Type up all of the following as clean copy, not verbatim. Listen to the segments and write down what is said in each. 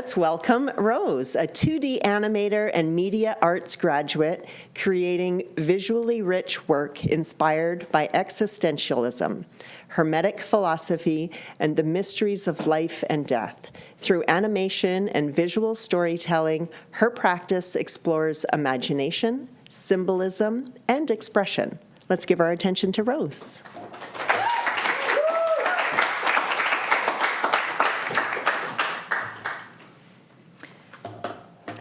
let's welcome Rose, a 2D animator and media arts graduate, creating visually rich work inspired by existentialism, hermetic philosophy, and the mysteries of life and death. Through animation and visual storytelling, her practice explores imagination, symbolism, and expression. Let's give our attention to Rose.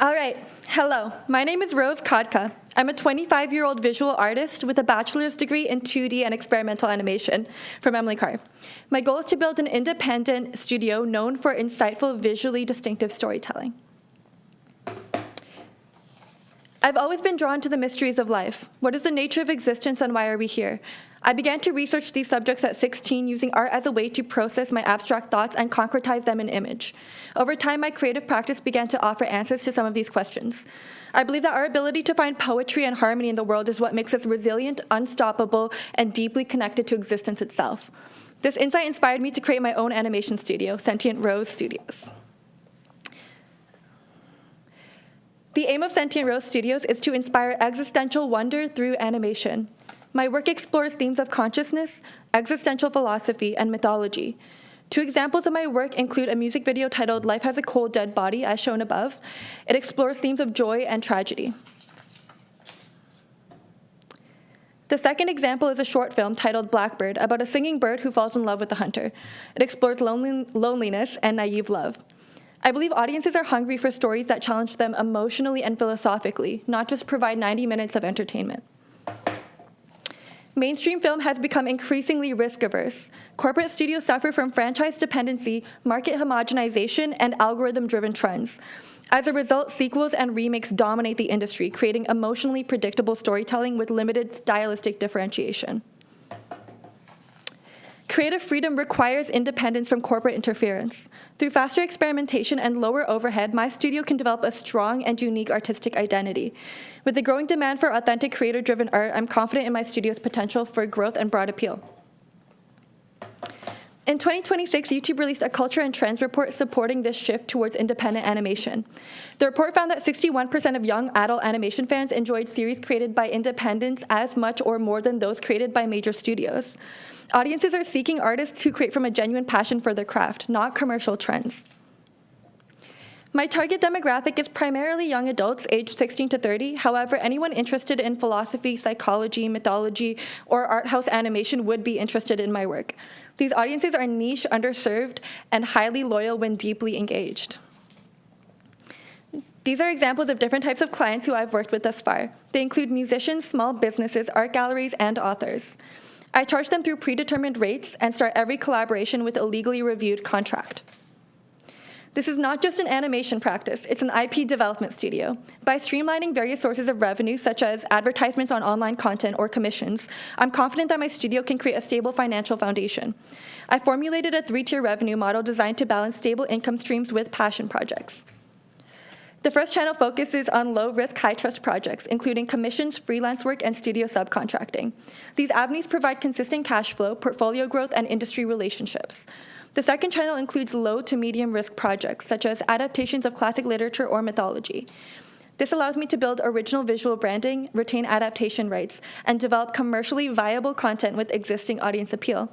All right, hello. My name is Rose Khadka. I'm a 25-year-old visual artist with a bachelor's degree in 2D and experimental animation from Emily Carr. My goal is to build an independent studio known for insightful, visually distinctive storytelling. I've always been drawn to the mysteries of life. What is the nature of existence and why are we here? I began to research these subjects at 16 using art as a way to process my abstract thoughts and concretize them in image. Over time, my creative practice began to offer answers to some of these questions. I believe that our ability to find poetry and harmony in the world is what makes us resilient, unstoppable, and deeply connected to existence itself. This insight inspired me to create my own animation studio, Sentient Rose Studios. The aim of Sentient Rose Studios is to inspire existential wonder through animation. My work explores themes of consciousness, existential philosophy, and mythology. Two examples of my work include a music video titled Life Has a Cold Dead Body, as shown above. It explores themes of joy and tragedy. The second example is a short film titled Blackbird, about a singing bird who falls in love with a hunter. It explores loneliness and naive love. I believe audiences are hungry for stories that challenge them emotionally and philosophically, not just provide 90 minutes of entertainment. Mainstream film has become increasingly risk-averse. Corporate studios suffer from franchise dependency, market homogenization, and algorithm-driven trends. As a result, sequels and remakes dominate the industry, creating emotionally predictable storytelling with limited stylistic differentiation. Creative freedom requires independence from corporate interference. Through faster experimentation and lower overhead, my studio can develop a strong and unique artistic identity. With the growing demand for authentic, creator-driven art, I'm confident in my studio's potential for growth and broad appeal. In 2026, YouTube released a culture and trends report supporting this shift towards independent animation. The report found that 61% of young adult animation fans enjoyed series created by independents as much or more than those created by major studios. Audiences are seeking artists who create from a genuine passion for their craft, not commercial trends. My target demographic is primarily young adults aged 16 to 30. However, anyone interested in philosophy, psychology, mythology, or art house animation would be interested in my work. These audiences are niche, underserved, and highly loyal when deeply engaged. These are examples of different types of clients who I've worked with thus far. They include musicians, small businesses, art galleries, and authors. I charge them through predetermined rates and start every collaboration with a legally reviewed contract. This is not just an animation practice, it's an IP development studio. By streamlining various sources of revenue, such as advertisements on online content or commissions, I'm confident that my studio can create a stable financial foundation. I formulated a 3-tier revenue model designed to balance stable income streams with passion projects. The first channel focuses on low-risk, high-trust projects, including commissions, freelance work, and studio subcontracting. These avenues provide consistent cash flow, portfolio growth, and industry relationships. The second channel includes low to medium-risk projects, such as adaptations of classic literature or mythology. This allows me to build original visual branding, retain adaptation rights, and develop commercially viable content with existing audience appeal.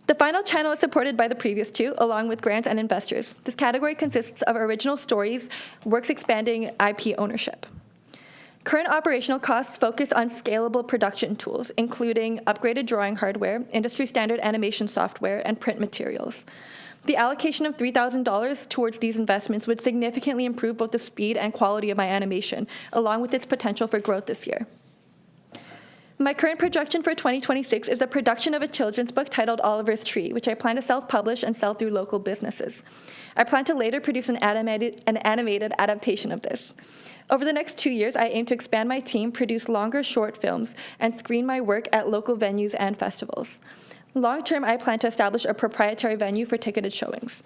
The final channel is supported by the previous two, along with grants and investors. This category consists of original stories, works expanding IP ownership. Current operational costs focus on scalable production tools, including upgraded drawing hardware, industry-standard animation software, and print materials. The allocation of $3,000 towards these investments would significantly improve both the speed and quality of my animation, along with its potential for growth this year. My current projection for 2026 is the production of a children's book titled Oliver's Tree, which I plan to self-publish and sell through local businesses. I plan to later produce an animated adaptation of this. Over the next 2 years, I aim to expand my team, produce longer short films, and screen my work at local venues and festivals. Long-term, I plan to establish a proprietary venue for ticketed showings.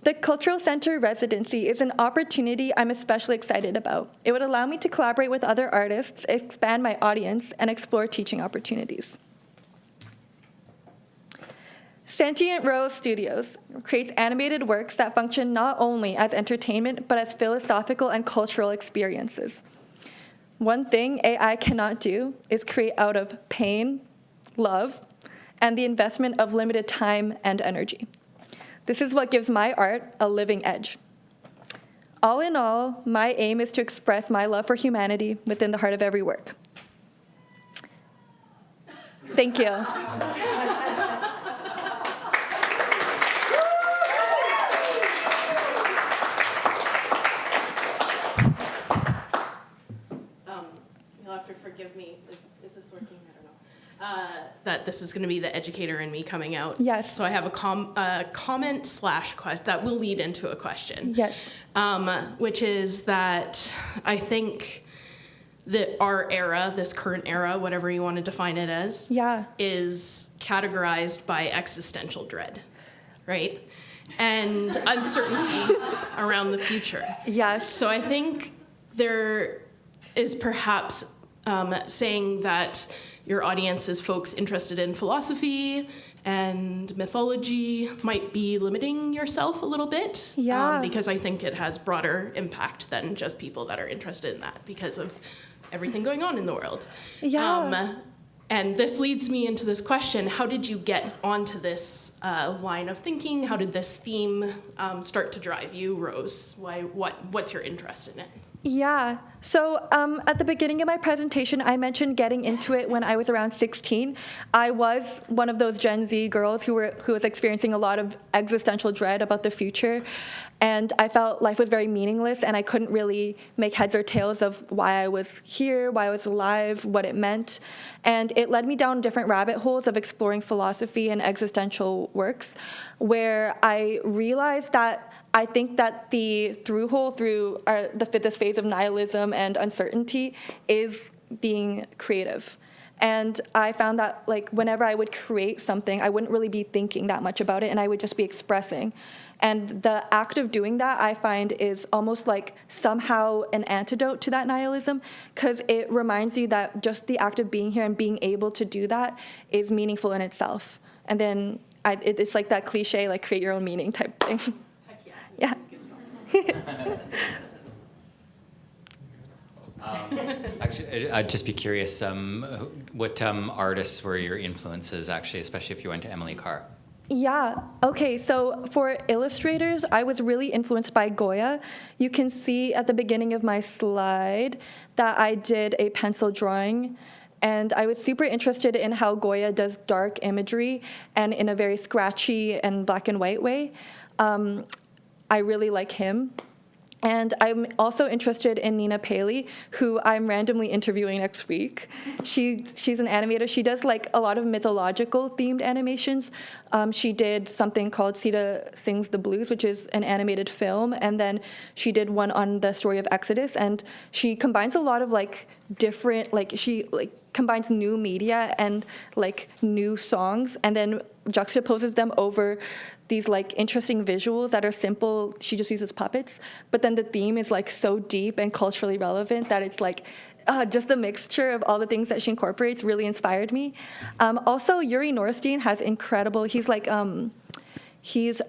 The Cultural Center residency is an opportunity I'm especially excited about. It would allow me to collaborate with other artists, expand my audience, and explore teaching opportunities. Sentient Rose Studios creates animated works that function not only as entertainment, but as philosophical and cultural experiences. One thing AI cannot do is create out of pain, love, and the investment of limited time and energy. This is what gives my art a living edge. All in all, my aim is to express my love for humanity within the heart of every work. Thank you. You'll have to forgive me. Is this working? I don't know. That this is going to be the educator in me coming out. Yes. So I have a comment / question that will lead into a question. Yes. Which is that I think that our era, this current era, whatever you want to define it as, is categorized by existential dread, right? And uncertainty around the future. Yes. So I think there is perhaps saying that your audience is folks interested in philosophy and mythology might be limiting yourself a little bit. Because I think it has broader impact than just people that are interested in that because of everything going on in the world. And this leads me into this question: how did you get onto this line of thinking? How did this theme start to drive you, Rose? What's your interest in it? Yeah. So at the beginning of my presentation, I mentioned getting into it when I was around 16. I was one of those Gen Z girls who was experiencing a lot of existential dread about the future. And I felt life was very meaningless, and I couldn't really make heads or tails of why I was here, why I was alive, what it meant. And it led me down different rabbit holes of exploring philosophy and existential works, where I realized that I think that the through hole through this phase of nihilism and uncertainty is being creative. And I found that whenever I would create something, I wouldn't really be thinking that much about it, and I would just be expressing. And the act of doing that, I find, is almost like somehow an antidote to that nihilism, because it reminds you that just the act of being here and being able to do that is meaningful in itself. And then it's like that cliche, create your own meaning type thing. Heck Yeah. Actually, I'd just be curious, what artists were your influences, actually, especially if you went to Emily Carr? Yeah, okay, so for illustrators, I was really influenced by Goya. You can see at the beginning of my slide that I did a pencil drawing, and I was super interested in how Goya does dark imagery and in a very scratchy and black and white way. I really like him. And I'm also interested in Nina Paley, who I'm randomly interviewing next week. She's an animator. She does a lot of mythological themed animations. She did something called Sita Sings the Blues, which is an animated film, and then she did one on the story of Exodus. And she combines a lot of different, she combines new media and new songs, and then juxtaposes them over these interesting visuals that are simple. She just uses puppets, but then the theme is so deep and culturally relevant that it's just the mixture of all the things that she incorporates really inspired me. Also, Yuri Norstein has incredible. He's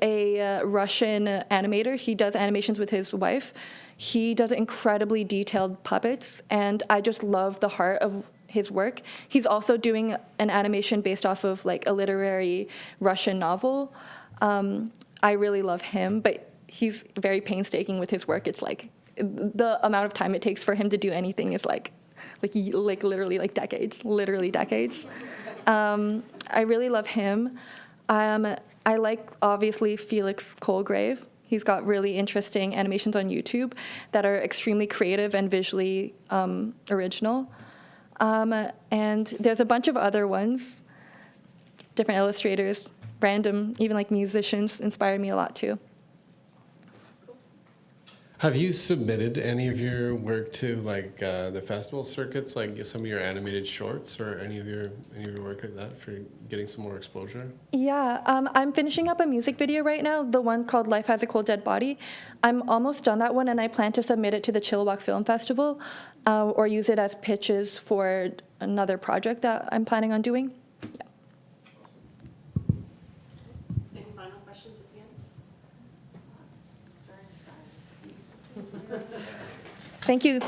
a Russian animator. He does animations with his wife. He does incredibly detailed puppets, and I just love the heart of his work. He's also doing an animation based off of a literary Russian novel. I really love him, but he's very painstaking with his work. It's the amount of time it takes for him to do anything is literally decades. I really love him. I like, obviously, Felix Colgrave. He's got really interesting animations on YouTube that are extremely creative and visually original. And there's a bunch of other ones, different illustrators, random, even musicians inspire me a lot too. Have you submitted any of your work to the festival circuits, some of your animated shorts or any of your work like that for getting some more exposure? Yeah, I'm finishing up a music video right now, the one called Life Has a Cold Dead Body. I'm almost done that one, and I plan to submit it to the Chilliwack Film Festival or use it as pitches for another project that I'm planning on doing. Yeah. Thank you.